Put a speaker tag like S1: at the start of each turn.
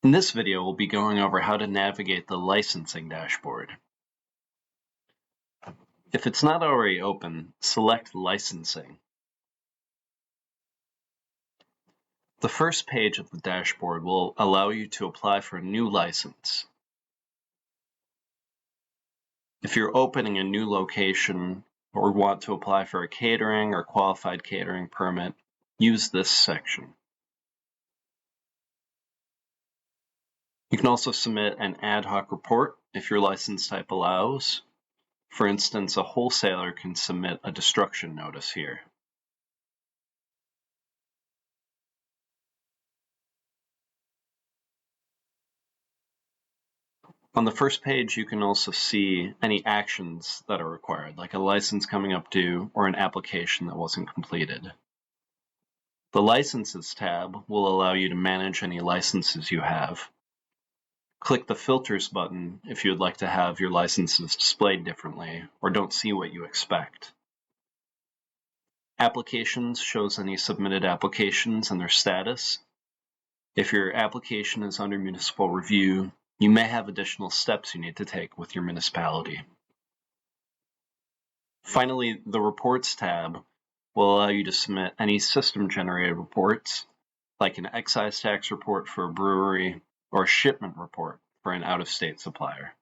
S1: In this video, we'll be going over how to navigate the licensing dashboard. If it's not already open, select Licensing. The first page of the dashboard will allow you to apply for a new license. If you're opening a new location or want to apply for a catering or qualified catering permit, use this section. You can also submit an ad hoc report if your license type allows. For instance, a wholesaler can submit a destruction notice here. On the first page, you can also see any actions that are required, like a license coming up due or an application that wasn't completed. The Licenses tab will allow you to manage any licenses you have. Click the Filters button if you would like to have your licenses displayed differently or don't see what you expect. Applications shows any submitted applications and their status. If your application is under municipal review, you may have additional steps you need to take with your municipality. Finally, the Reports tab will allow you to submit any system-generated reports, like an excise tax report for a brewery or a shipment report for an out-of-state supplier.